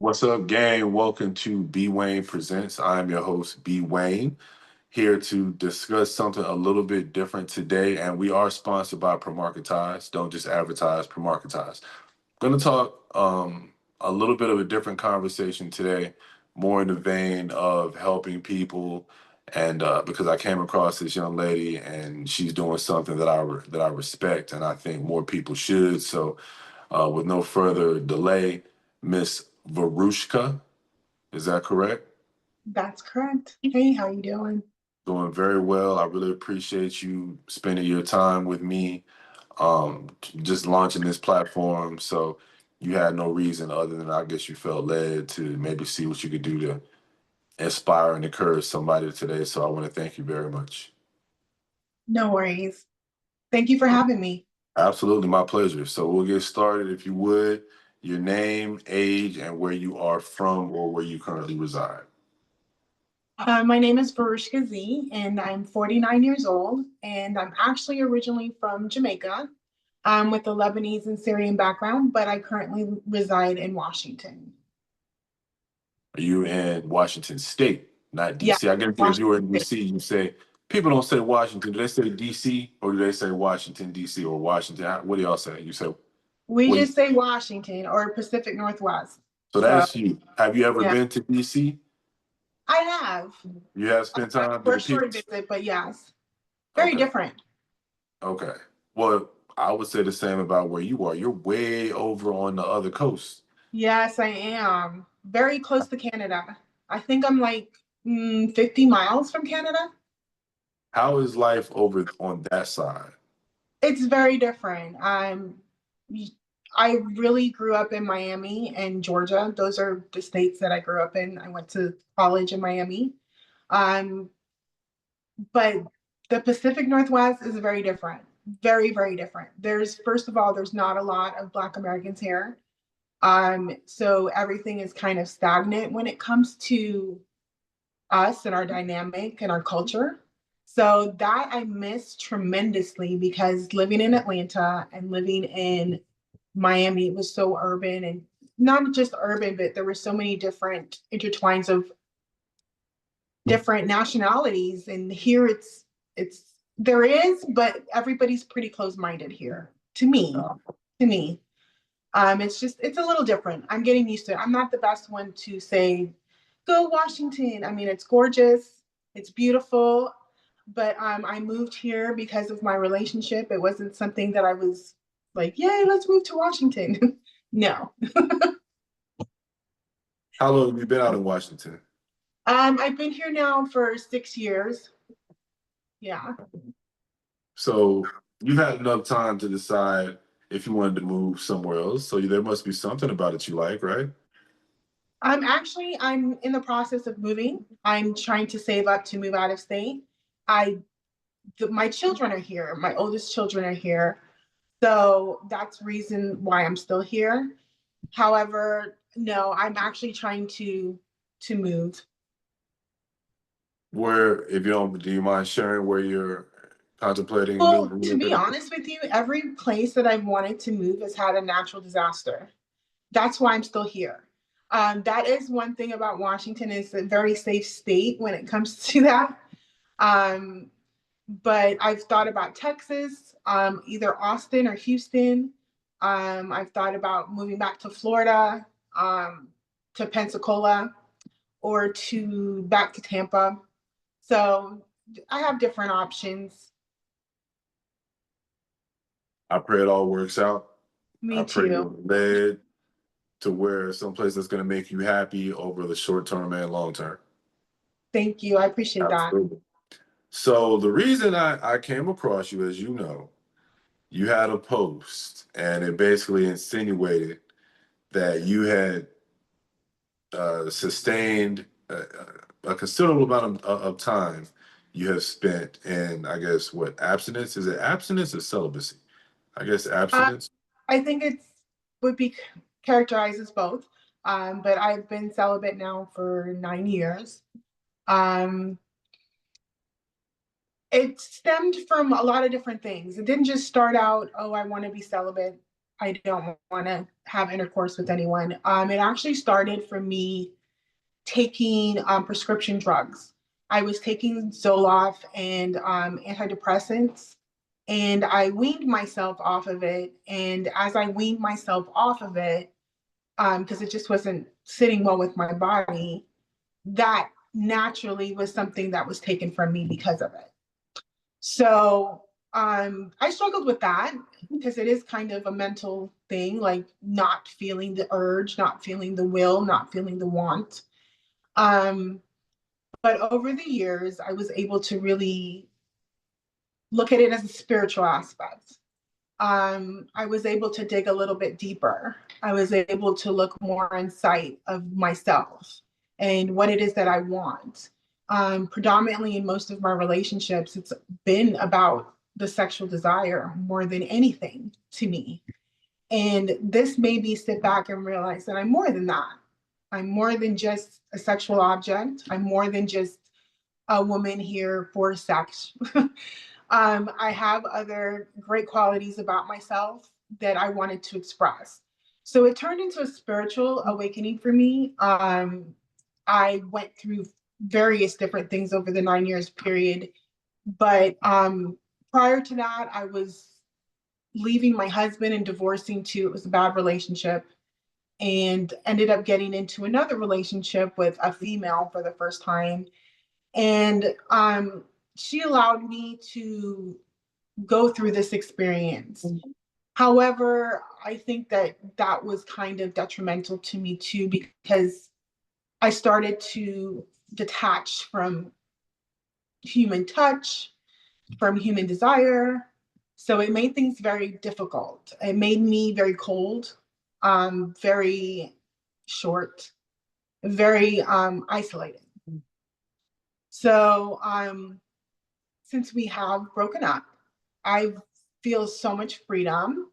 What's up, gang? Welcome to Wayne Presents. I'm your host, B Wayne, here to discuss something a little bit different today. And we are sponsored by Promarketize. Don't just advertise, Promarketize. Going to talk a little bit of a different conversation today, more in the vein of helping people. And because I came across this young lady and she's doing something that I respect, and I think more people should. So, with no further delay, Miss Veruscjka, is that correct? That's correct. Hey, how you doing? Doing very well. I really appreciate you spending your time with me, just launching this platform. So you had no reason other than I guess you felt led to maybe see what you could do to inspire and encourage somebody today. So I want to thank you very much. No worries. Thank you for having me. Absolutely, my pleasure. So we'll get started if you would. Your name, age, and where you are from or where you currently reside. My name is Veruscjka Z, and I'm 49 years old, and I'm actually originally from Jamaica, with a Lebanese and Syrian background, but I currently reside in Washington. Are you in Washington State, not Yeah, DC? I guess if you Washington were in State. DC, you say people don't say Washington. Do they say DC or do they say Washington DC or Washington? What do y'all say? You say We what? just say Washington or Pacific Northwest. So So, that's you. Have you ever yeah, been to DC? I have You have spent time. Do for the a short people? visit, but yes, very Okay, different. okay. Well, I would say the same about where you are. You're way over on the other coast. Yes, I am. Very close to Canada. I think I'm like 50 miles from Canada. How is life over on that side? It's very different. I really grew up in Miami and Georgia. Those are the states that I grew up in. I went to college in Miami. Um, but the Pacific Northwest is very different. Very, very different. First of all, there's not a lot of Black Americans here. So everything is kind of stagnant when it comes to us and our dynamic and our culture. So that I miss tremendously because living in Atlanta and living in Miami was so urban and not just urban, but there were so many different intertwines of different nationalities. And here it's there is, but everybody's pretty close-minded here. To me. It's a little different. I'm getting used to it. I'm not the best one to say, go Washington. I mean, it's gorgeous, it's beautiful, but I moved here because of my relationship. It wasn't something that I was like, yay, let's move to Washington. No. How long have you been out in Washington? I've been here now for 6 years. Yeah. So you've had enough time to decide if you wanted to move somewhere else. So there must be something about it you like, right? I'm in the process of moving. I'm trying to save up to move out of state. I my children are here. My oldest children are here. So that's reason why I'm still here. However, no, I'm actually trying to move. Where, if you don't, do you mind sharing where you're contemplating Well, moving? to be honest with you, every place that I've wanted to move has had a natural disaster. That's why I'm still here. That is one thing about Washington is a very safe state when it comes to that. Um, but I've thought about Texas, either Austin or Houston. I've thought about moving back to Florida, to Pensacola, or to back to Tampa. So I have different options. I pray it all works out. I Me pray too. you're led to where someplace that's going to make you happy over the short term and long term. Thank you. I appreciate that. Absolutely. So the reason I came across you, as you know, you had a post and it basically insinuated that you had sustained a considerable amount of time you have spent in, I guess, what, abstinence? Is it abstinence or celibacy? I guess Uh, abstinence. I think it's would be characterized as both. But I've been celibate now for 9 years. Um, it stemmed from a lot of different things. It didn't just start out, oh, I want to be celibate. I don't want to have intercourse with anyone. It actually started for me taking prescription drugs. I was taking Zoloft and antidepressants, and I weaned myself off of it. And as I weaned myself off of it, because it just wasn't sitting well with my body, that naturally was something that was taken from me because of it. So I struggled with that because it is kind of a mental thing, like not feeling the urge, not feeling the will, not feeling the want. Um, but over the years, I was able to really look at it as a spiritual aspect. I was able to dig a little bit deeper. I was able to look more inside of myself and what it is that I want. Predominantly in most of my relationships, it's been about the sexual desire more than anything to me. And this made me sit back and realize that I'm more than that. I'm more than just a sexual object. I'm more than just a woman here for sex. I have other great qualities about myself that I wanted to express. So it turned into a spiritual awakening for me. I went through various different things over the 9 years period, but prior to that, I was leaving my husband and divorcing too. It was a bad relationship, and ended up getting into another relationship with a female for the first time. And she allowed me to go through this experience. However, I think that that was kind of detrimental to me too, because I started to detach from human touch, from human desire. So it made things very difficult. It made me very cold, very short, very isolated. So since we have broken up, I feel so much freedom.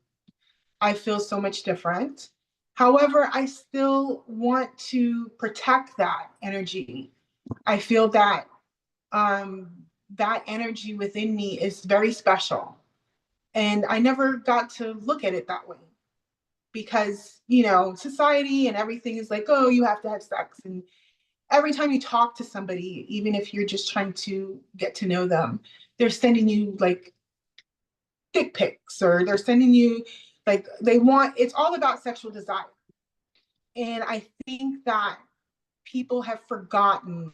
I feel so much different. However, I still want to protect that energy. I feel that um, that energy within me is very special. And I never got to look at it that way because, society and everything is like, oh, you have to have sex. And every time you talk to somebody, even if you're just trying to get to know them, they're sending you like dick pics, or they're sending you like they want, it's all about sexual desire. And I think that people have forgotten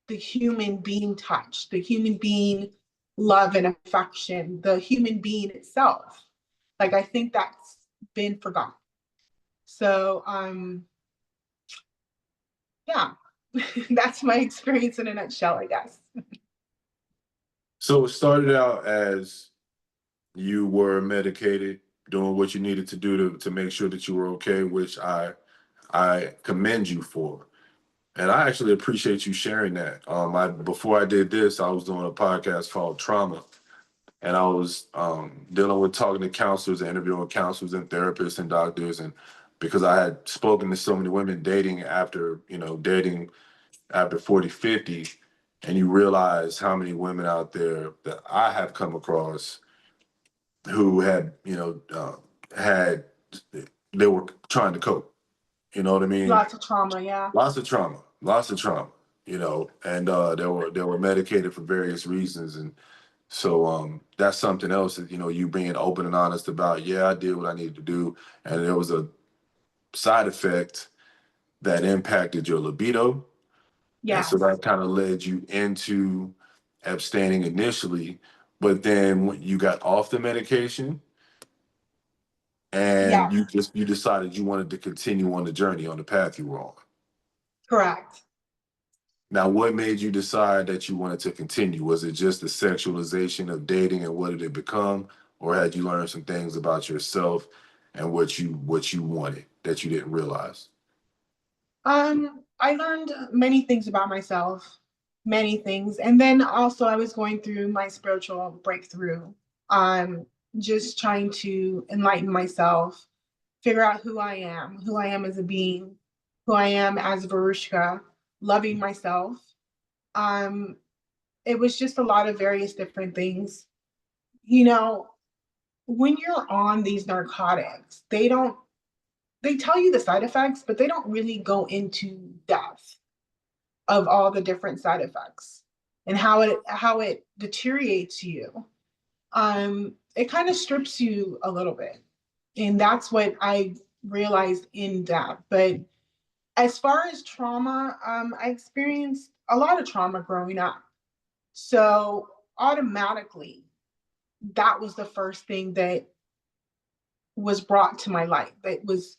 the human being touch, the human being love and affection, the human being itself. Like I think that's been forgotten. So yeah, that's my experience in a nutshell, I guess. So it started out as you were medicated, doing what you needed to do to make sure that you were okay, which I commend you for. And I actually appreciate you sharing that. I before I did this, I was doing a podcast called Trauma, and I was dealing with talking to counselors and interviewing counselors and therapists and doctors, and because I had spoken to so many women dating after 40, 50, and you realize how many women out there that I have come across who had, had, they were trying to cope. You know what I mean? Lots of trauma, yeah. Lots of trauma, and they were medicated for various reasons. And so that's something else that, you being open and honest about, yeah, I did what I needed to do. And there was a side effect that impacted your libido. And so Yes. that kind of led you into abstaining initially. But then when you got off the medication and Yes. you decided you wanted to continue on the journey, on the path you were on. Correct. Now, what made you decide that you wanted to continue? Was it just the sexualization of dating and what did it become? Or had you learned some things about yourself and what you wanted that you didn't realize? I learned many things about myself, many things. And then also I was going through my spiritual breakthrough. Um, just trying to enlighten myself, figure out who I am as a being, who I am as Veruscjka, loving myself. It was just a lot of various different things. You know, when you're on these narcotics, they tell you the side effects, but they don't really go into depth of all the different side effects and how it deteriorates you. It kind of strips you a little bit. And that's what I realized in depth. But as far as trauma, I experienced a lot of trauma growing up. So automatically, that was the first thing that was brought to my life, that was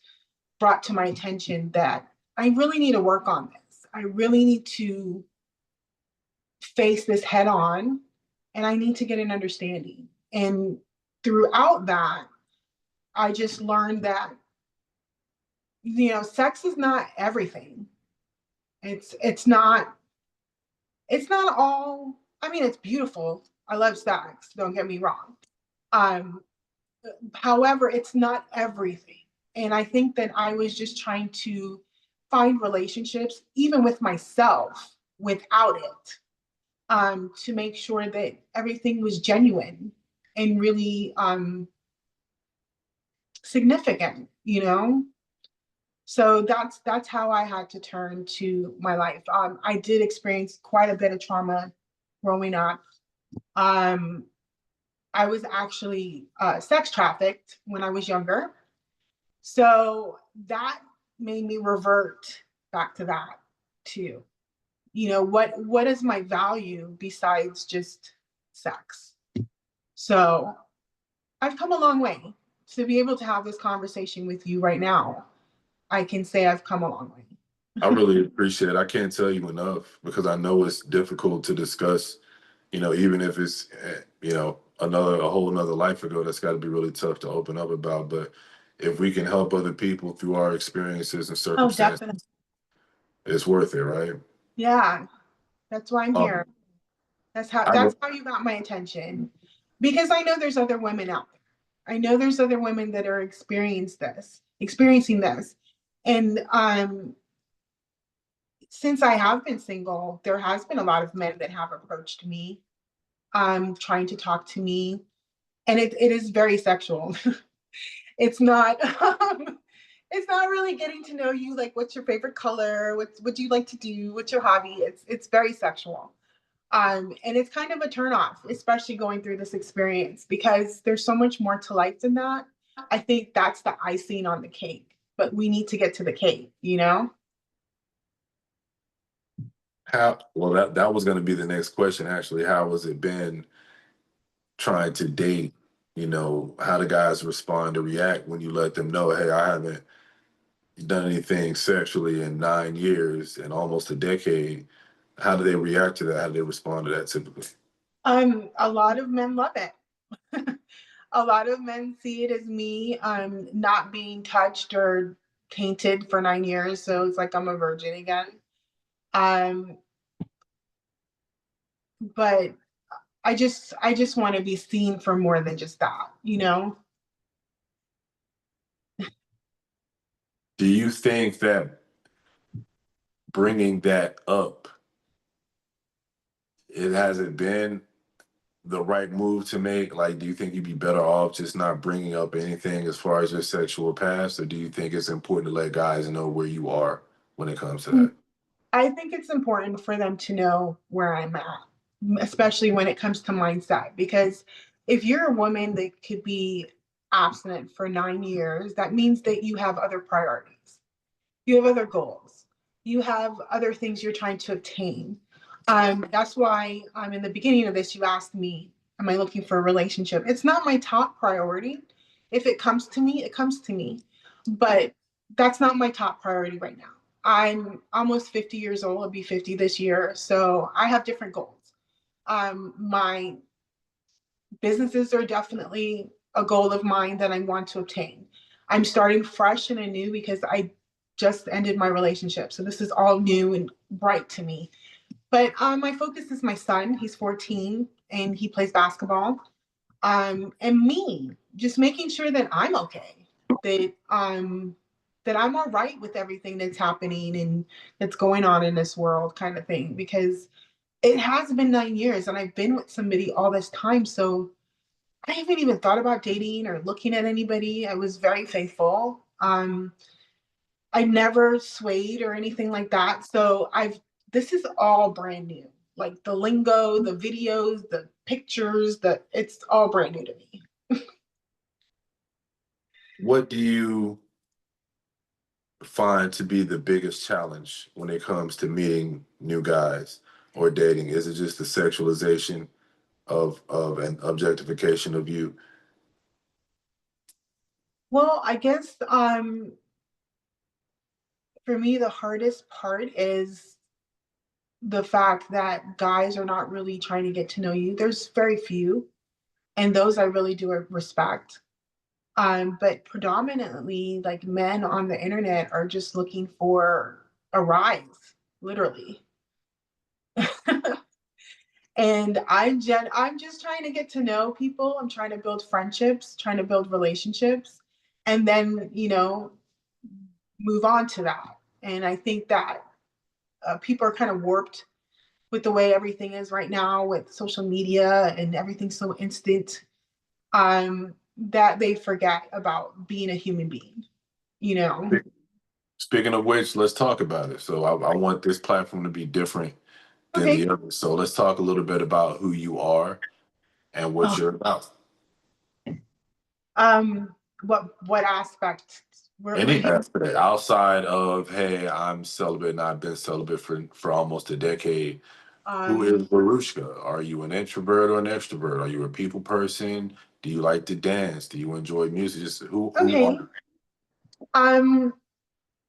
brought to my attention, that I really need to work on this. I really need to face this head on, and I need to get an understanding. And throughout that, I just learned that, sex is not everything. It's not it's not all, I mean, it's beautiful. I love sex, don't get me wrong. Um, However, it's not everything. And I think that I was just trying to find relationships, even with myself, without it, to make sure that everything was genuine and really significant. So that's how I had to turn to my life. I did experience quite a bit of trauma growing up. Um, I was actually sex trafficked when I was younger. So that made me revert back to that too. What is my value besides just sex? So I've come a long way to be able to have this conversation with you right now. I can say I've come a long way. I really appreciate it. I can't tell you enough because I know it's difficult to discuss, even if it's, a whole another life ago, that's got to be really tough to open up about. But if we can help other people through our experiences and Oh, circumstances, definitely. it's worth it, right? Yeah, that's why I'm here. Um, That's how I, that's how you got my attention. Because I know there's other women out there. I know there's other women that are experiencing this. And since I have been single, there has been a lot of men that have approached me, trying to talk to me. And it is very sexual. It's not it's not really getting to know you, like what's your favorite color, what do you like to do, what's your hobby. It's very sexual. And it's kind of a turnoff, especially going through this experience, because there's so much more to life than that. I think that's the icing on the cake, but we need to get to the cake. well, that was going to be the next question, actually. How has it been trying to date? How do guys respond or react when you let them know, hey, I haven't done anything sexually in 9 years and almost a decade? How do they react to that? How do they respond to that typically? A lot of men love it. A lot of men see it as me not being touched or tainted for 9 years, so it's like I'm a virgin again. Um, but I just want to be seen for more than just that. Do you think that bringing that up, it hasn't been the right move to make? Like, do you think you'd be better off just not bringing up anything as far as your sexual past, or do you think it's important to let guys know where you are when it comes to that? I think it's important for them to know where I'm at, especially when it comes to mindset. Because if you're a woman that could be abstinent for 9 years, that means that you have other priorities, you have other goals, you have other things you're trying to obtain. That's why in the beginning of this, you asked me, am I looking for a relationship? It's not my top priority. If it comes to me, it comes to me. But that's not my top priority right now. I'm almost 50 years old. I'll be 50 this year. So I have different goals. My businesses are definitely a goal of mine that I want to obtain. I'm starting fresh and anew because I just ended my relationship. So this is all new and bright to me. But my focus is my son. He's 14 and he plays basketball. And me, just making sure that I'm okay, that I'm all right with everything that's happening and that's going on in this world, kind of thing. Because it has been 9 years and I've been with somebody all this time. So I haven't even thought about dating or looking at anybody. I was very faithful. I never swayed or anything like that. So this is all brand new. Like the lingo, the videos, the pictures, it's all brand new to me. What do you find to be the biggest challenge when it comes to meeting new guys or dating? Is it just the sexualization of an objectification of you? Well, I guess for me the hardest part is the fact that guys are not really trying to get to know you. There's very few, and those I really do respect. But predominantly, like men on the internet are just looking for a rise, literally. And I'm just trying to get to know people. I'm trying to build friendships, trying to build relationships, and then move on to that. And I think that people are kind of warped with the way everything is right now with social media and everything so instant, that they forget about being a human being, you know? Speaking of which, let's talk about it. So I want this platform to be different than Okay. the others. So let's talk a little bit about who you are and what Oh, you're about. um, what aspect? Where Any you, aspect outside of, hey, I'm celibate and I've been celibate for almost a decade. Who is um, Veruscjka? Are you an introvert or an extrovert? Are you a people person? Do you like to dance? Do you enjoy music? Just who are okay. you? Um,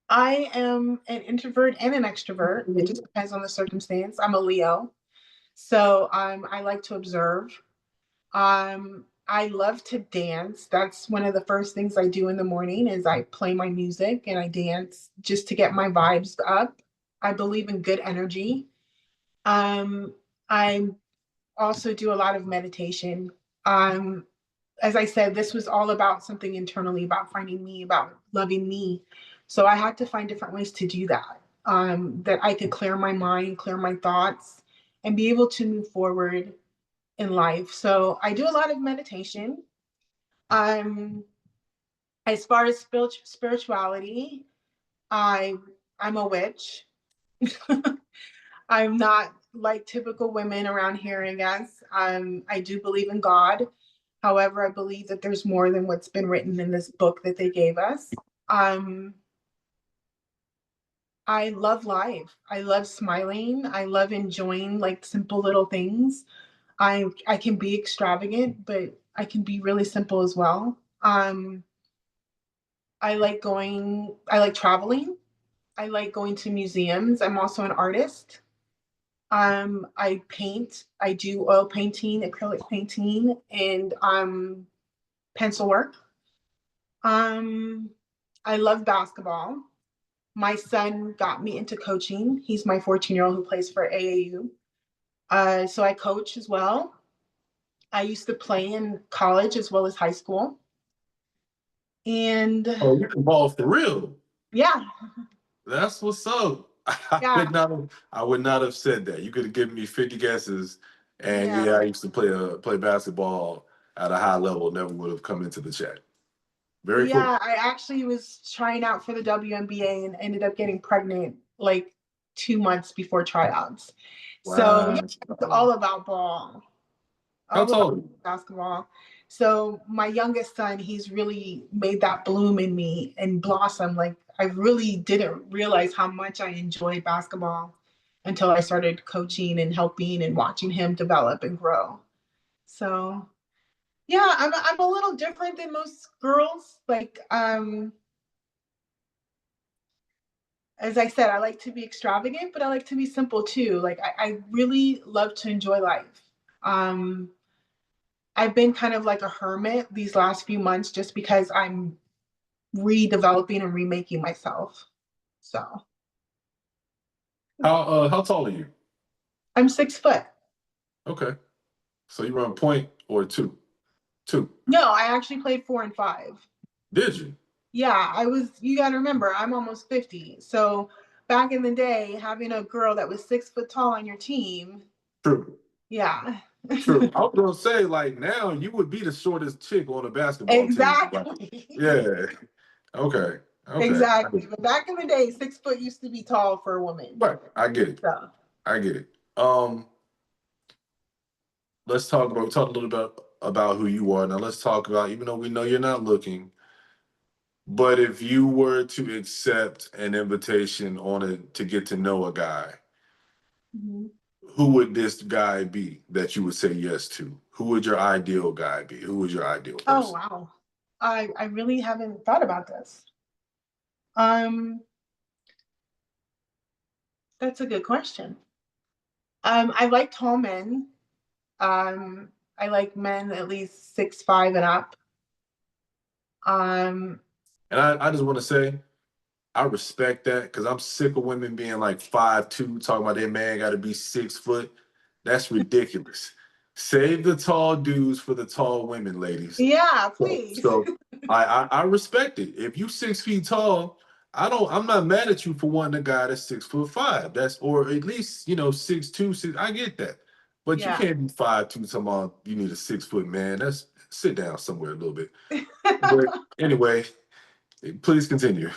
I am an introvert and an extrovert. It just depends on the circumstance. I'm a Leo, so I like to observe. I love to dance. That's one of the first things I do in the morning is I play my music and I dance just to get my vibes up. I believe in good energy. I also do a lot of meditation. Um, as I said, this was all about something internally, about finding me, about loving me. So I had to find different ways to do that, that I could clear my mind, clear my thoughts, and be able to move forward in life. So I do a lot of meditation. Um, as far as spirituality, I I'm a witch. I'm not like typical women around here, I guess. I do believe in God. However, I believe that there's more than what's been written in this book that they gave us. Um, I love life. I love smiling. I love enjoying like simple little things. I can be extravagant, but I can be really simple as well. I like traveling. I like going to museums. I'm also an artist. I paint. I do oil painting, acrylic painting, and pencil work. Um, I love basketball. My son got me into coaching. He's my 14-year-old who plays for AAU. So I coach as well. I used to play in college as well as high school. And Oh, you can ball for real. yeah, That's what's up. yeah, I would not have said that. You could have given me 50 guesses, and yeah. yeah, I used to play basketball at a high level. Never would have come into the chat. Very cool. Yeah, I actually was trying out for the WNBA and ended up getting pregnant like 2 months before tryouts. So yeah, Wow. it's all about ball, How all about tall are you? basketball. So my youngest son, he's really made that bloom in me and blossom. Like I really didn't realize how much I enjoyed basketball until I started coaching and helping and watching him develop and grow. So yeah, I'm a little different than most girls. Like as I said, I like to be extravagant, but I like to be simple too. Like I really love to enjoy life. Um, I've been kind of like a hermit these last few months just because I'm redeveloping and remaking myself. So How tall are you? I'm 6 foot. Okay. So you run point or two? Two. No, I actually played 4 and 5. Did you? Yeah, you got to remember, I'm almost 50. So back in the day, having a girl that was 6 foot tall on your team, True. yeah. True. I was gonna say, like, now you would be the shortest chick on a basketball team. Like, Exactly. yeah. Okay. Okay. Exactly. But back in the day, 6 foot used to be tall for a woman. But I get it. So I get it. Let's talk about we talked a little bit about who you are. Now let's talk about, even though we know you're not looking, but if you were to accept an invitation on it to get to know a guy, mhm. who would this guy be that you would say yes to? Who would your ideal guy be? Who was your ideal Oh person? wow. I really haven't thought about this. Um, that's a good question. I like tall men. I like men at least 6'5" and up. Um, And I just want to say, I respect that because I'm sick of women being like 5'2", talking about their man got to be 6 foot. That's ridiculous. Save the tall dudes for the tall women, ladies. yeah, So, please. so I respect it. If you 6 feet tall, I'm not mad at you for wanting a guy that's 6'5". That's, or at least, 6'2", six. I get that. But you Yeah. can't be 5'2", talking about you need a 6 foot man. That's, sit down somewhere a little bit. But anyway, please continue.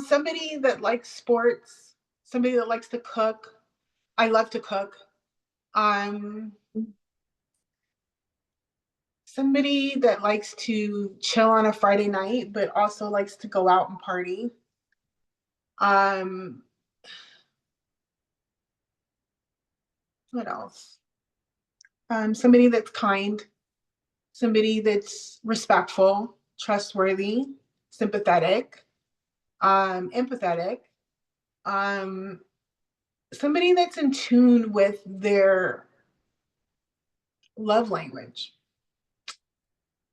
Somebody that likes sports, somebody that likes to cook. I love to cook. Um, somebody that likes to chill on a Friday night, but also likes to go out and party. Um, what else? Somebody that's kind, somebody that's respectful, trustworthy, sympathetic, empathetic. Um, somebody that's in tune with their love language.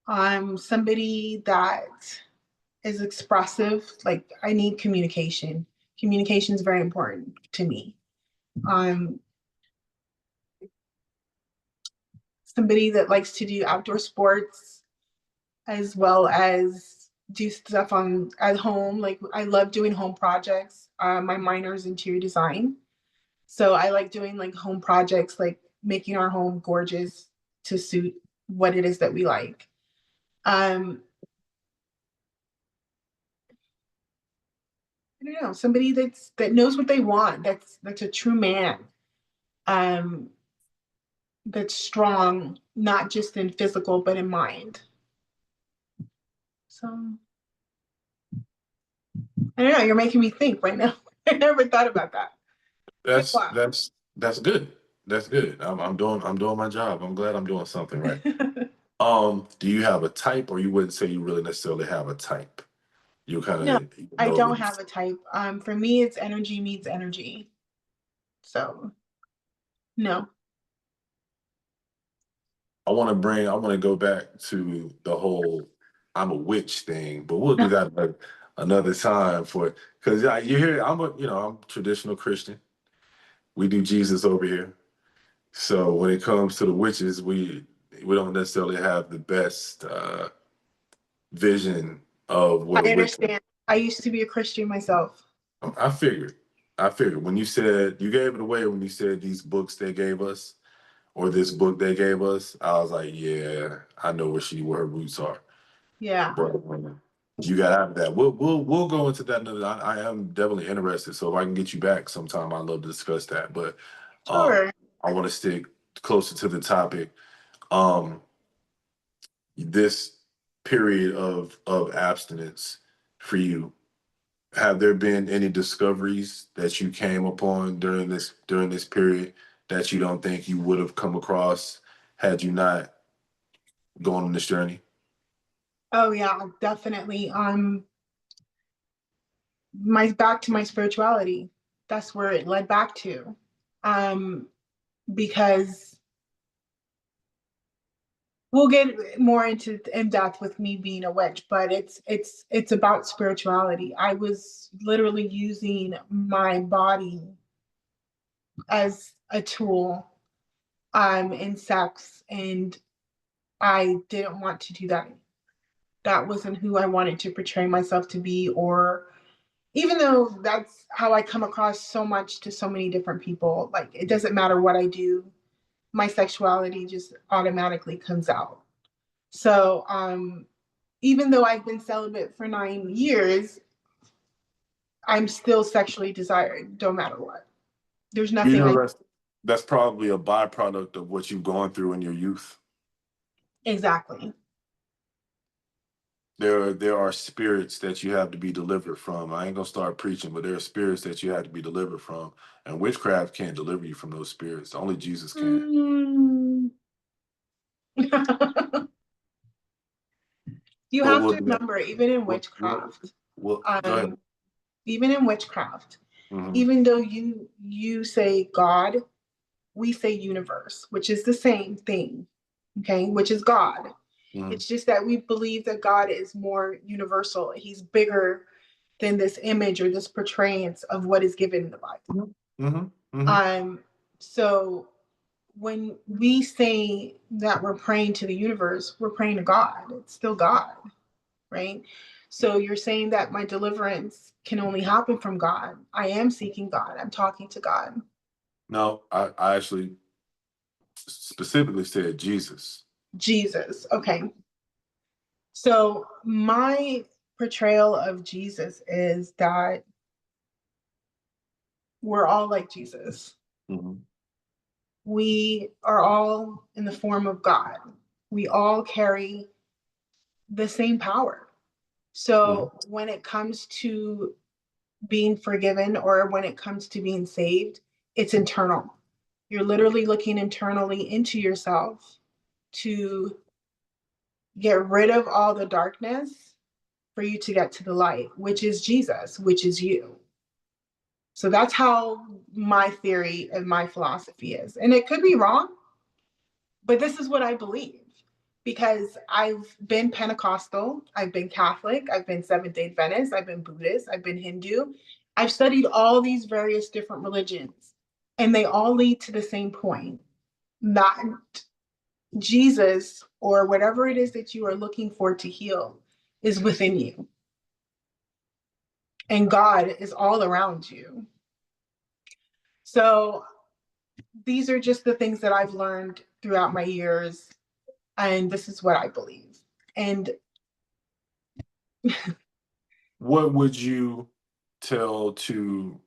Somebody that is expressive. Like I need communication. Communication is very important to me. Um, somebody that likes to do outdoor sports as well as do stuff on at home. Like I love doing home projects. My minor is interior design, so I like doing like home projects, like making our home gorgeous to suit what it is that we like. Um, I don't know, somebody that knows what they want. That's a true man. Um, that's strong, not just in physical but in mind. So I don't know. You're making me think right now. I never thought about that. Good That's luck. that's that's good. That's good. I'm doing my job. I'm glad I'm doing something right. Do you have a type, or you wouldn't say you really necessarily have a type? You kind No, of I know don't when. have a type. For me, it's energy meets energy. So no. I want to go back to the whole I'm a witch thing, but we'll do that another time for, because you hear I'm traditional Christian. We do Jesus over here. So when it comes to the witches, we don't necessarily have the best vision of what a I witch. understand. I used to be a Christian myself. I figured. I figured when you said you gave it away when you said these books they gave us or this book they gave us, I was like, yeah, I know where her roots are. Yeah. But you got out of that. We'll go into that another. I am definitely interested. So if I can get you back sometime, I'd love to discuss that. But um, Sure. I want to stick closer to the topic. Um, this period of abstinence for you, have there been any discoveries that you came upon during this period that you don't think you would have come across had you not gone on this journey? Oh yeah, definitely. My back to my spirituality. That's where it led back to. Um, because we'll get more into in depth with me being a witch, but it's about spirituality. I was literally using my body as a tool in sex, and I didn't want to do that. That wasn't who I wanted to portray myself to be, or even though that's how I come across so much to so many different people. Like it doesn't matter what I do, my sexuality just automatically comes out. So even though I've been celibate for 9 years, I'm still sexually desired, no matter what. There's You nothing know, I that's probably a byproduct of what you've gone through in your youth. exactly. There are spirits that you have to be delivered from. I ain't gonna start preaching, but there are spirits that you have to be delivered from, and witchcraft can't deliver you from those spirits. Only Jesus can. Mm. You Well, have well, to remember, even in well, witchcraft, go ahead. um, even in witchcraft, Hmm. even though you say God, we say universe, which is the same thing, okay, which is God. Hmm. It's just that we believe that God is more universal. He's bigger than this image or this portrayance of what is given in the Bible. Hmm. Hmm. Um, so when we say that we're praying to the universe, we're praying to God. It's still God, right? So you're saying that my deliverance can only happen from God. I am seeking God. I'm talking to God. No, I actually specifically said Jesus. Jesus. Okay. So my portrayal of Jesus is that we're all like Jesus. Hmm. We are all in the form of God. We all carry the same power. Hmm. So when it comes to being forgiven or when it comes to being saved, it's internal. You're literally looking internally into yourself to get rid of all the darkness for you to get to the light, which is Jesus, which is you. So that's how my theory and my philosophy is. And it could be wrong, but this is what I believe because I've been Pentecostal, I've been Catholic, I've been Seventh day Adventist, I've been Buddhist, I've been Hindu. I've studied all these various different religions, and they all lead to the same point that Jesus or whatever it is that you are looking for to heal is within you, and God is all around you. So these are just the things that I've learned throughout my years, and this is what I believe. And What would you tell to?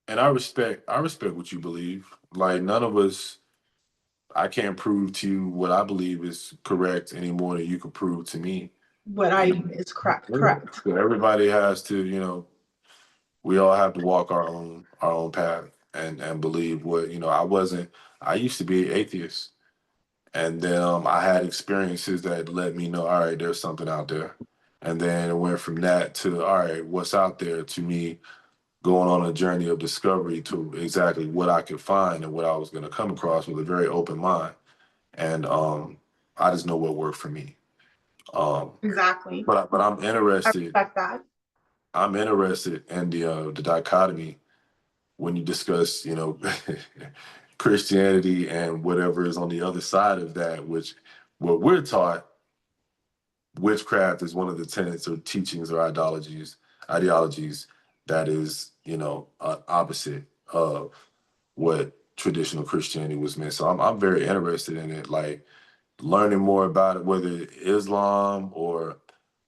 And I respect what you believe. Like none of us, I can't prove to you what I believe is correct any more than you can prove to me. what You I know, is correct. yeah. Correct. So everybody has to, we all have to walk our own path and believe what, I wasn't. I used to be an atheist, and then I had experiences that let me know, all right, there's something out there, and then it went from that to, all right, what's out there, to me going on a journey of discovery to exactly what I could find and what I was going to come across with a very open mind. And I just know what worked for me. Um, Exactly. but I'm I interested. respect that. I'm interested in the dichotomy when you discuss, Christianity and whatever is on the other side of that, which what we're taught, witchcraft is one of the tenets or teachings or ideologies that is, opposite of what traditional Christianity was meant. So I'm very interested in it, like learning more about it, whether Islam or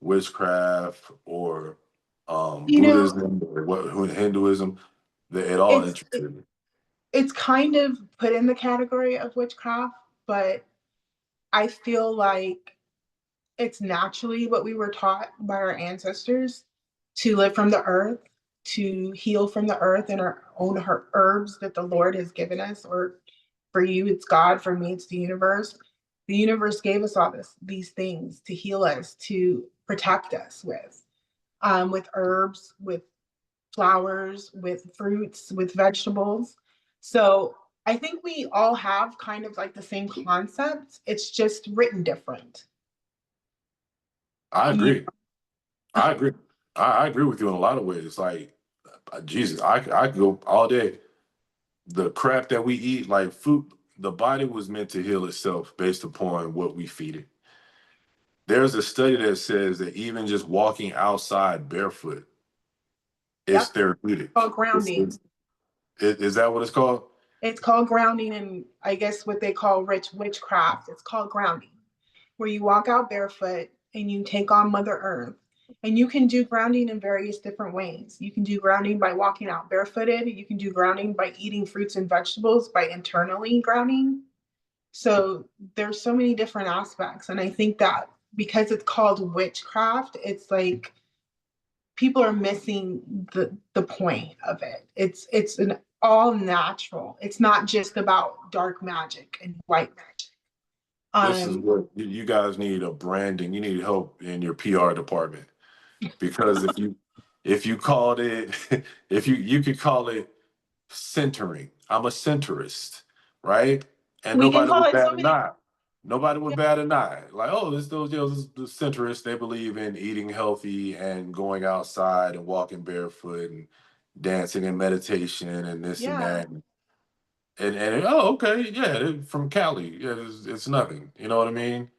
witchcraft or You know, Buddhism or Hinduism. It all it's interested me. it's kind of put in the category of witchcraft, but I feel like it's naturally what we were taught by our ancestors to live from the earth, to heal from the earth and our own herbs that the Lord has given us. Or for you, it's God. For me, it's the universe. The universe gave us all these things to heal us, to protect us with herbs, with flowers, with fruits, with vegetables. So I think we all have kind of like the same concept. It's just written different. I You agree. I agree. I agree with you in a lot of ways. Like, Jesus, I could go all day. The crap that we eat, like food, the body was meant to heal itself based upon what we feed it. There's a study that says that even just walking outside barefoot is Yep. therapeutic. Called Is, grounding. is, is that what it's called? It's called grounding, and I guess what they call rich witchcraft. It's called grounding, where you walk out barefoot and you take on Mother Earth. And you can do grounding in various different ways. You can do grounding by walking out barefooted. You can do grounding by eating fruits and vegetables, by internally grounding. So there's so many different aspects. And I think that because it's called witchcraft, it's like people are missing the point of it. It's an all natural. It's not just about dark magic and white magic. This is Um, what you guys need a branding. You need help in your PR department because if you called it if you could call it centering. I'm a centerist, right? And we can nobody call would it bat so an many. eye. Nobody would Yeah, bat an eye. Like, oh, this those this the centerists. They believe in eating healthy and going outside and walking barefoot and dancing and meditation and this and yeah. that. And oh, okay, yeah, they're from Cali. Yeah, it's nothing. You know what I mean?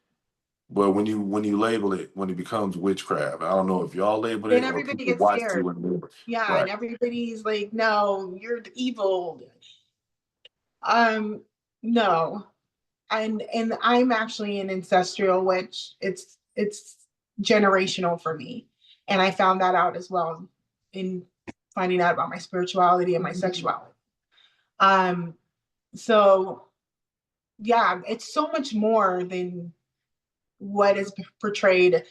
But when you label it, when it becomes witchcraft, I don't know if y'all label Then it or everybody people gets watch scared. you and label it. Yeah, and Right. everybody's like, "No, you're evil." Um, no, and I'm actually an ancestral witch. It's generational for me, and I found that out as well in finding out about my spirituality and my sexuality. Um, so yeah, it's so much more than what is portrayed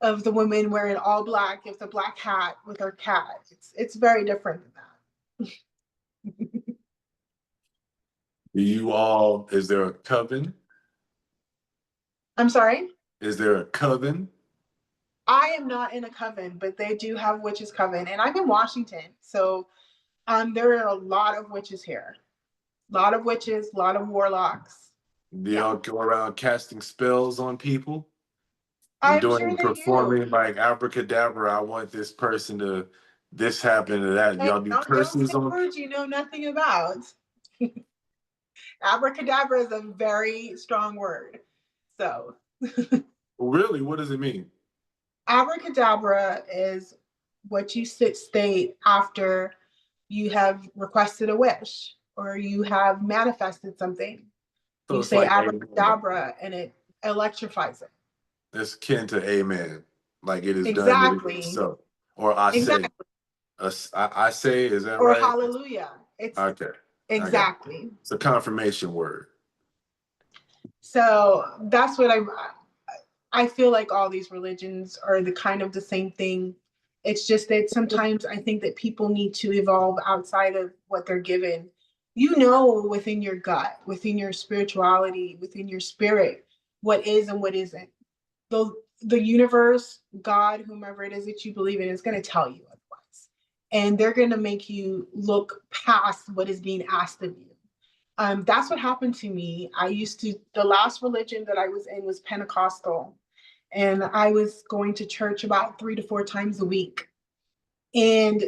of the woman wearing all black with a black hat with her cat. It's very different than that. Do you all? Is there a coven? I'm sorry. Is there a coven? I am not in a coven, but they do have witches coven, and I'm in Washington, so there are a lot of witches here. A lot of witches, a lot of warlocks. Do Yeah, y'all go around casting spells on people and I'm sure they do. performing like abracadabra? I want this person to this happen to that. Hey, Y'all do don't say curses on. words you know nothing about. Abracadabra is a very strong word. So, Really, what does it mean? abracadabra is what you state after you have requested a wish or you have manifested something. So You it's say like amen. abracadabra and it electrifies it. It's kin to amen. Like it is done. It is Exactly. so. Or I say. Exactly. I say. Is that Or right? hallelujah. It's Okay. I got it. exactly. It's a confirmation word. So that's what I feel like all these religions are the kind of the same thing. It's just that sometimes I think that people need to evolve outside of what they're given. You know, within your gut, within your spirituality, within your spirit, what is and what isn't. The universe, God, whomever it is that you believe in, is going to tell you otherwise. And they're going to make you look past what is being asked of you. That's what happened to me. The last religion that I was in was Pentecostal, and I was going to church about 3 to 4 times a week. And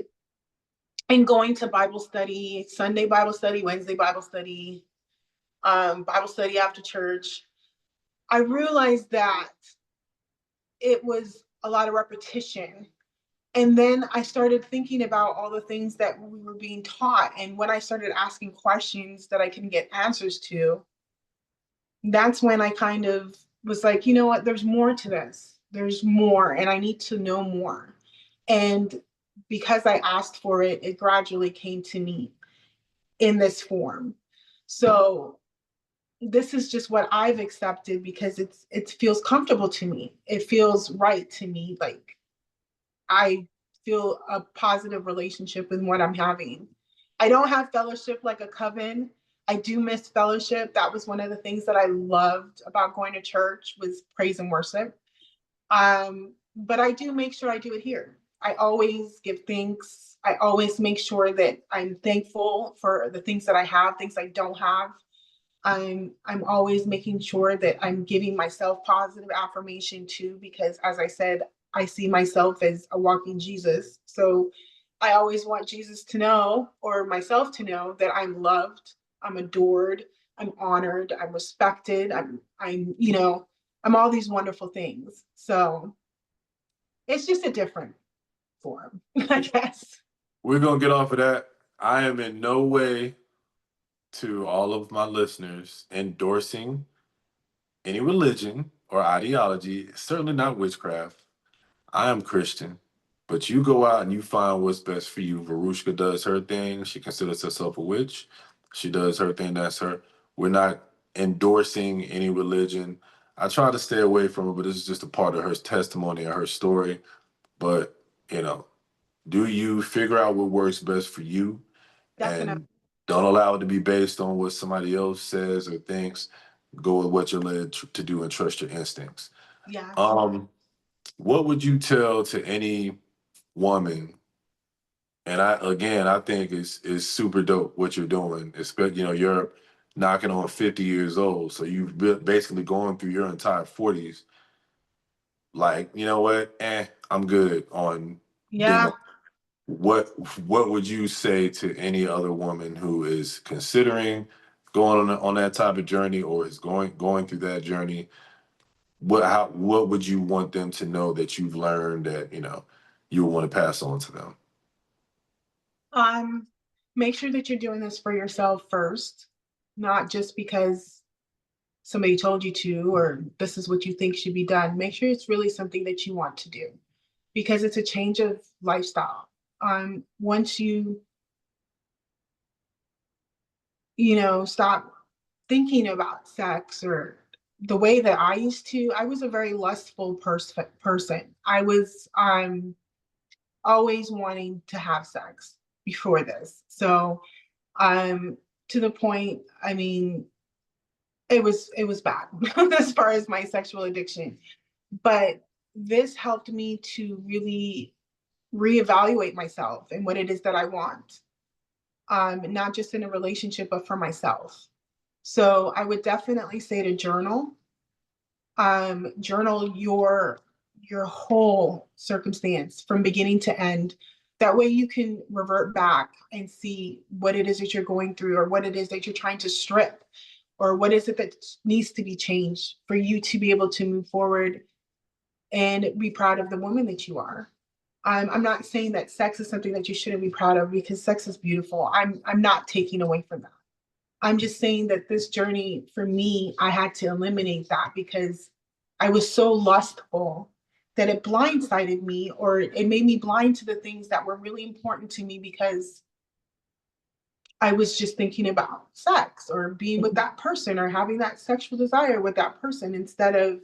and going to Bible study, Sunday Bible study, Wednesday Bible study after church. I realized that it was a lot of repetition. And then I started thinking about all the things that we were being taught. And when I started asking questions that I couldn't get answers to, that's when I kind of was like, you know what, there's more to this. There's more, and I need to know more. And because I asked for it, it gradually came to me in this form. So this is just what I've accepted because it feels comfortable to me. It feels right to me. Like I feel a positive relationship with what I'm having. I don't have fellowship like a coven. I do miss fellowship. That was one of the things that I loved about going to church was praise and worship. But I do make sure I do it here. I always give thanks. I always make sure that I'm thankful for the things that I have, things I don't have. I'm always making sure that I'm giving myself positive affirmation too, because as I said, I see myself as a walking Jesus. So I always want Jesus to know or myself to know that I'm loved, I'm adored, I'm honored, I'm respected, I'm all these wonderful things. So it's just a different form, I guess. We're gonna get off of that. I am in no way to all of my listeners endorsing any religion or ideology, certainly not witchcraft. I am Christian, but you go out and you find what's best for you. Veruscka does her thing. She considers herself a witch. She does her thing. That's her. We're not endorsing any religion. I try to stay away from it, but this is just a part of her testimony and her story. But, you know, do you figure out what works best for you Definitely. and don't allow it to be based on what somebody else says or thinks. Go with what you're led to do and trust your instincts. Yes. Um, what would you tell to any woman? And I think is super dope what you're doing. Especially, you're knocking on 50 years old, so you've basically gone through your entire 40s. Like, you know what? I'm good on being Yeah. what what would you say to any other woman who is considering going on that type of journey or is going through that journey? What would you want them to know that you've learned that you would want to pass on to them? Um, Make sure that you're doing this for yourself first, not just because somebody told you to or this is what you think should be done. Make sure it's really something that you want to do because it's a change of lifestyle. Once stop thinking about sex or the way that I used to, I was a very lustful person. I was always wanting to have sex before this. So um to the point, I mean, it was bad as far as my sexual addiction. But this helped me to really reevaluate myself and what it is that I want. Not just in a relationship, but for myself. So I would definitely say to journal your whole circumstance from beginning to end. That way you can revert back and see what it is that you're going through or what it is that you're trying to strip or what is it that needs to be changed for you to be able to move forward and be proud of the woman that you are. I'm not saying that sex is something that you shouldn't be proud of because sex is beautiful. I'm not taking away from that. I'm just saying that this journey for me, I had to eliminate that because I was so lustful that it blindsided me or it made me blind to the things that were really important to me because I was just thinking about sex or being with that person or having that sexual desire with that person instead of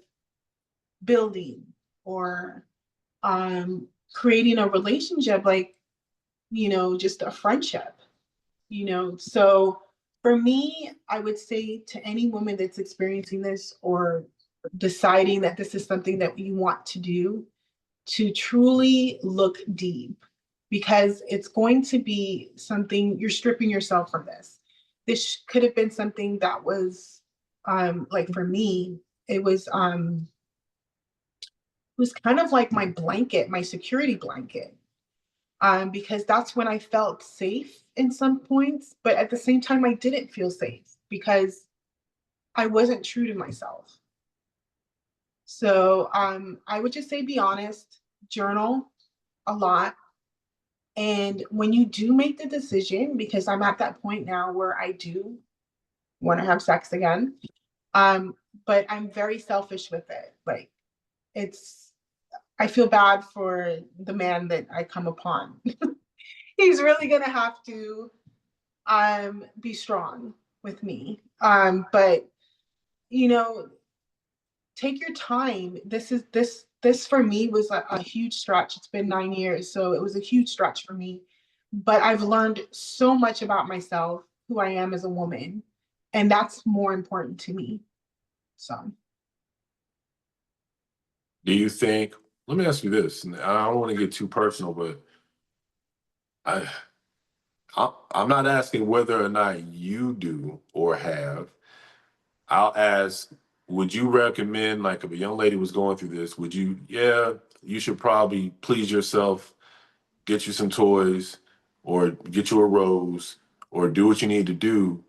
building or creating a relationship like, just a friendship. So for me, I would say to any woman that's experiencing this or deciding that this is something that you want to do, to truly look deep because it's going to be something you're stripping yourself from this. This could have been something that was like for me, it was kind of like my blanket, my security blanket. Because that's when I felt safe in some points, but at the same time, I didn't feel safe because I wasn't true to myself. So I would just say be honest, journal a lot. And when you do make the decision, because I'm at that point now where I do want to have sex again, um, but I'm very selfish with it. Like it's, I feel bad for the man that I come upon. He's really gonna have to be strong with me. But you know, take your time. This for me was a huge stretch. It's been 9 years, so it was a huge stretch for me. But I've learned so much about myself, who I am as a woman, and that's more important to me. So Do you think? Let me ask you this. And I don't want to get too personal, but I, I'm not asking whether or not you do or have. I'll ask, would you recommend, like, if a young lady was going through this, would you, yeah, you should probably please yourself, get you some toys, or get you a rose, or do what you need to do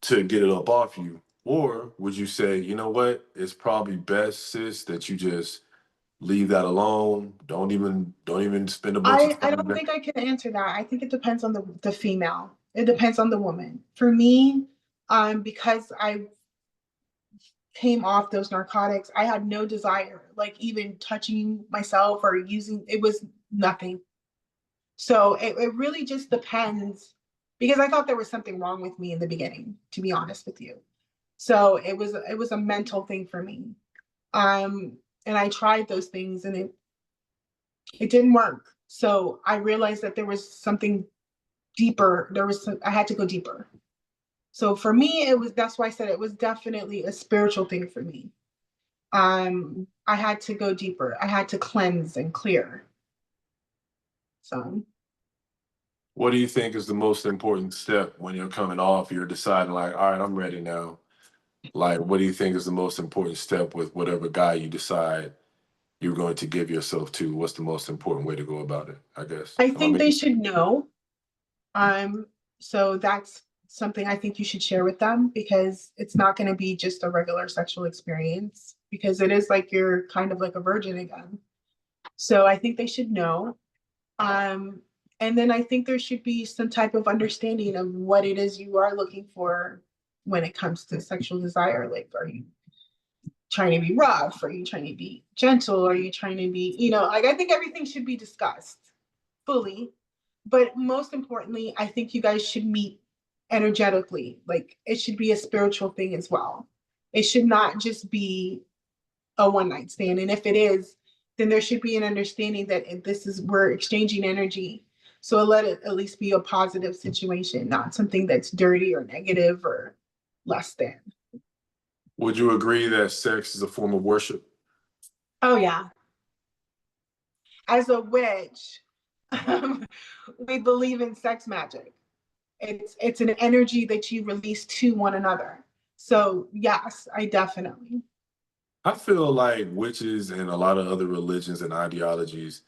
to get it up off you? Or would you say, you know what, it's probably best, sis, that you just leave that alone. Don't even spend a bunch of I time don't there. think I can answer that. I think it depends on the female. It depends on the woman. For me, because I came off those narcotics, I had no desire, like even touching myself or using it was nothing. So it really just depends because I thought there was something wrong with me in the beginning, to be honest with you. So it was a mental thing for me. Um, and I tried those things and it didn't work. So I realized that there was something deeper. I had to go deeper. So for me, it was that's why I said it was definitely a spiritual thing for me. I had to go deeper. I had to cleanse and clear. So What do you think is the most important step when you're coming off? You're deciding like, all right, I'm ready now. Like, what do you think is the most important step with whatever guy you decide you're going to give yourself to? What's the most important way to go about it? I guess. I Am I think they making? should know. Um, so that's something I think you should share with them because it's not going to be just a regular sexual experience because it is like you're kind of like a virgin again. So I think they should know. Um, and then I think there should be some type of understanding of what it is you are looking for when it comes to sexual desire. Like, are you trying to be rough? Are you trying to be gentle? Are you trying to be, like I think everything should be discussed fully. But most importantly, I think you guys should meet energetically. Like it should be a spiritual thing as well. It should not just be a one night stand. And if it is, then there should be an understanding that this is we're exchanging energy. So let it at least be a positive situation, not something that's dirty or negative or less than. Would you agree that sex is a form of worship? Oh yeah. As a witch, we believe in sex magic. It's an energy that you release to one another. So yes, I definitely. I feel like witches and a lot of other religions and ideologies,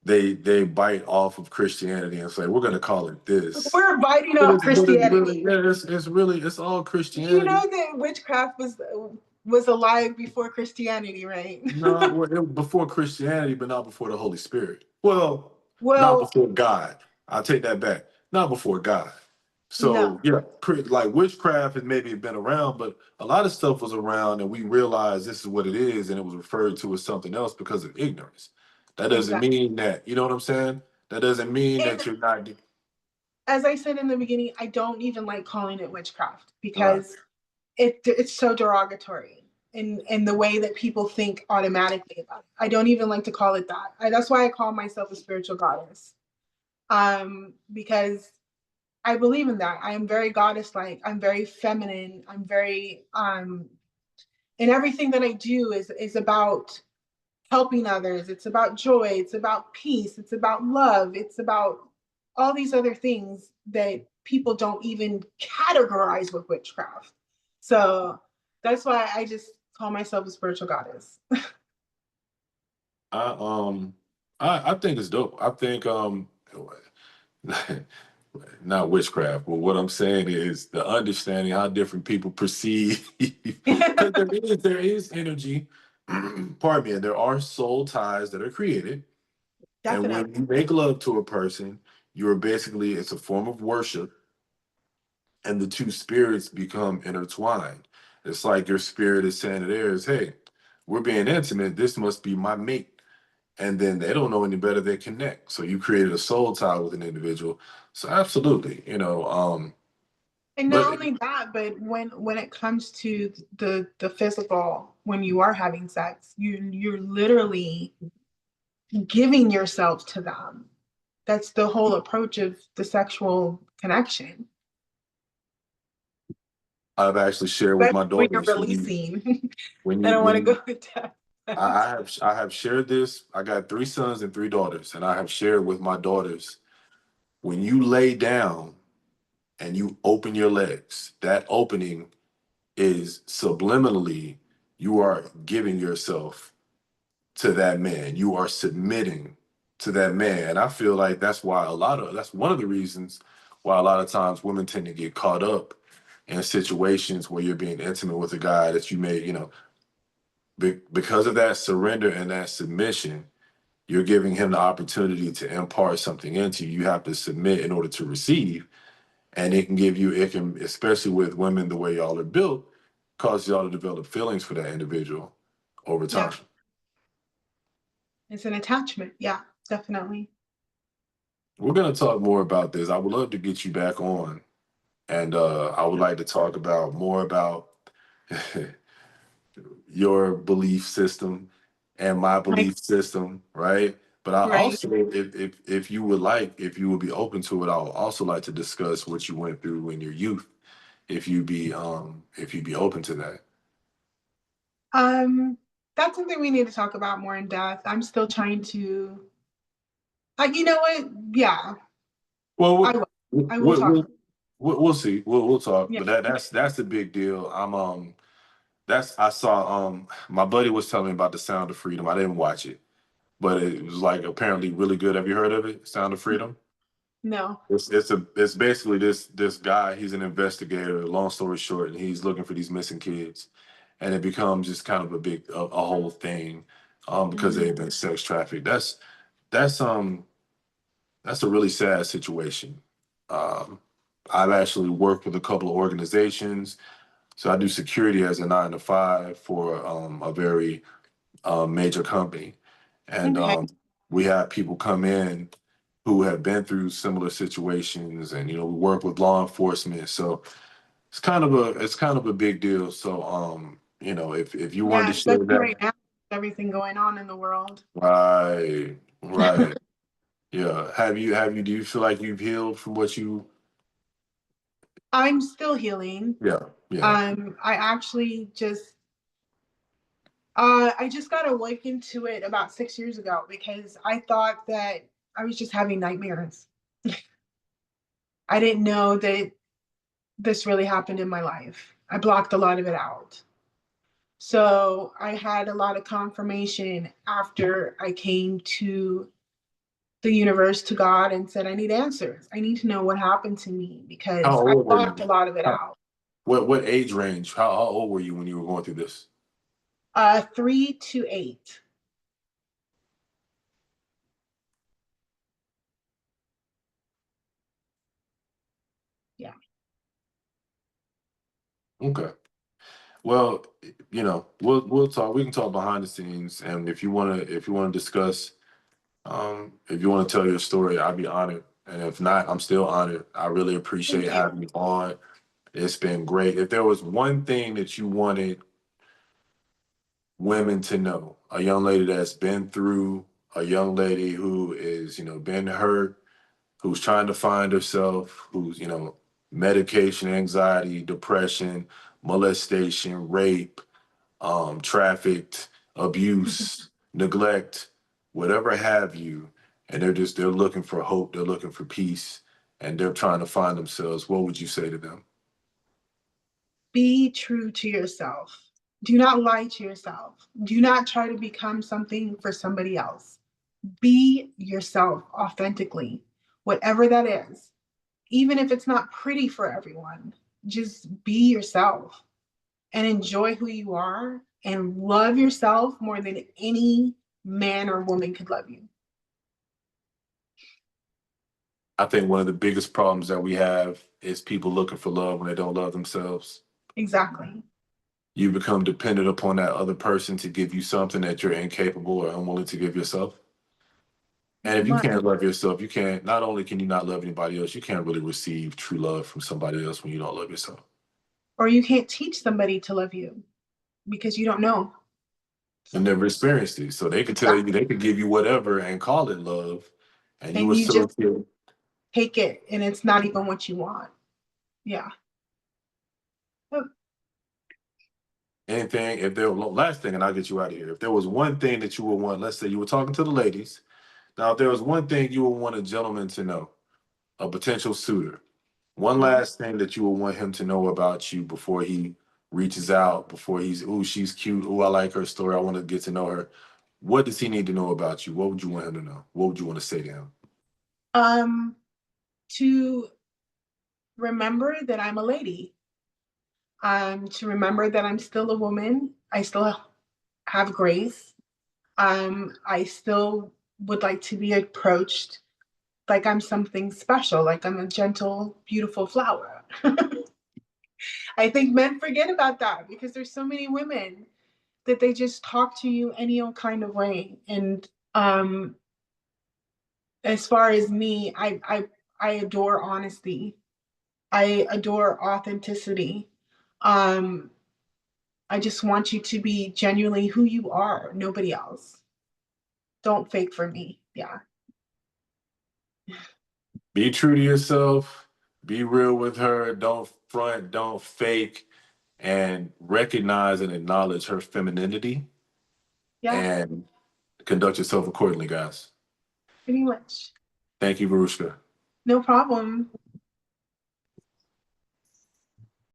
they bite off of Christianity and say, we're gonna call it this. We're biting But off it's really, Christianity. yeah, it's really it's all Do you know Christianity. that witchcraft was alive before Christianity, right? No, well, before Christianity, but not before the Holy Spirit. Well, not Well, before God. I'll take that back. Not before God. So no, yeah, like witchcraft has maybe been around, but a lot of stuff was around, and we realized this is what it is, and it was referred to as something else because of ignorance. That doesn't exactly. mean that you know what I'm saying. That doesn't mean And that you're not as I said in the beginning, I don't even like calling it witchcraft right. because it's so derogatory in the way that people think automatically about it. I don't even like to call it that. That's why I call myself a spiritual goddess. Because I believe in that. I am very goddess like. I'm very feminine. I'm very and everything that I do is about helping others. It's about joy. It's about peace. It's about love. It's about all these other things that people don't even categorize with witchcraft. So that's why I just call myself a spiritual goddess. I I think it's dope. I think not witchcraft, but what I'm saying is the understanding how different people perceive, because there is energy. Pardon me, and there are soul ties that are created, and when Definitely. you make love to a person, you're basically it's a form of worship, and the two spirits become intertwined. It's like your spirit is saying to theirs, "Hey, we're being intimate. This must be my mate." And then they don't know any better, they connect, so you created a soul tie with an individual. So absolutely, And but not only that, but when it comes to the physical, when you are having sex, you're literally giving yourself to them. That's the whole approach of the sexual connection. I've actually shared with Especially my when you're daughters releasing. when I you don't want to when go into depth. I have shared this. I got 3 sons and 3 daughters, and I have shared with my daughters, when you lay down and you open your legs, that opening is subliminally you are giving yourself to that man. You are submitting to that man. And I feel like that's one of the reasons why a lot of times women tend to get caught up in situations where you're being intimate with a guy that you may, because of that surrender and that submission, you're giving him the opportunity to impart something into you. You have to submit in order to receive. And it can give you, it can, especially with women, the way y'all are built, cause y'all to develop feelings for that individual over Yeah. time. It's an attachment. Yeah, definitely. We're going to talk more about this. I would love to get you back on, and I would like to talk about more about your belief system and my Like, belief system, right? But I right. also, if you would like, if you would be open to it, I would also like to discuss what you went through in your youth, if you'd be open to that. Um, that's something we need to talk about more in depth. I'm still trying to, like, you know what? Yeah, Well, I will. we'll I will we'll, talk. we'll, we'll see. We'll talk. Yeah. But that's a big deal. That's I saw my buddy was telling me about the Sound of Freedom. I didn't watch it, but it was like apparently really good. Have you heard of it? Sound of Freedom? No. It's basically this guy. He's an investigator. Long story short, and he's looking for these missing kids, and it becomes just kind of a whole thing, because Mhm. they've been sex trafficked. That's that's a really sad situation. Um, I've actually worked with a couple of organizations. So I do security as a 9 to 5 for a very major company, and Okay. we have people come in who have been through similar situations, and we work with law enforcement. So it's kind of a big deal. So if you wanted Yeah, to share especially that, right now, everything going on in the world. right, right, yeah. Have you do you feel like you've healed from what you? I'm still healing. Yeah, yeah. I actually I just got awakened to it about 6 years ago because I thought that I was just having nightmares. I didn't know that this really happened in my life. I blocked a lot of it out. So I had a lot of confirmation after I came to the universe, to God, and said, I need answers. I need to know what happened to me How because I old were blocked a you? lot of it How- out. what age range? How old were you when you were going through this? 3 to 8. Yeah. Okay. Well, we'll talk. We can talk behind the scenes, and if you wanna discuss, if you want to tell your story, I'd be honored. And if not, I'm still honored. I really appreciate Thank you. having you on. It's been great. If there was one thing that you wanted women to know, a young lady that's been through, a young lady who is, been hurt, who's trying to find herself, who's, medication, anxiety, depression, molestation, rape, trafficked, abuse, neglect, whatever have you, and they're looking for hope, they're looking for peace, and they're trying to find themselves, what would you say to them? Be true to yourself. Do not lie to yourself. Do not try to become something for somebody else. Be yourself authentically, whatever that is. Even if it's not pretty for everyone, just be yourself and enjoy who you are and love yourself more than any man or woman could love you. I think one of the biggest problems that we have is people looking for love when they don't love themselves. Exactly. You become dependent upon that other person to give you something that you're incapable or unwilling to give yourself. And Pretty if you much. can't love yourself, you can't, not only can you not love anybody else, you can't really receive true love from somebody else when you don't love yourself. Or you can't teach somebody to love you because you don't know. You So, never experienced it. So they could tell you, exactly. they could give you whatever and call it love, and you And would you still just feel take it and it's not even what you want. Yeah. Oh, anything. If there last thing, and I'll get you out of here. If there was one thing that you would want, let's say you were talking to the ladies. Now, if there was one thing you would want a gentleman to know, a potential suitor, one mhm. last thing that you would want him to know about you before he reaches out, before he's, ooh, she's cute, ooh, I like her story, I want to get to know her. What does he need to know about you? What would you want him to know? What would you want to say to him? Um, to remember that I'm a lady. To remember that I'm still a woman. I still have grace. I still would like to be approached like I'm something special, like I'm a gentle, beautiful flower. I think men forget about that because there's so many women that they just talk to you any old kind of way. And as far as me, I adore honesty. I adore authenticity. Um, I just want you to be genuinely who you are, nobody else. Don't fake for me. Yeah. Be true to yourself. Be real with her. Don't front. Don't fake. And recognize and acknowledge her femininity Yeah, and conduct yourself accordingly, guys. pretty much. Thank you, Verushka. No problem.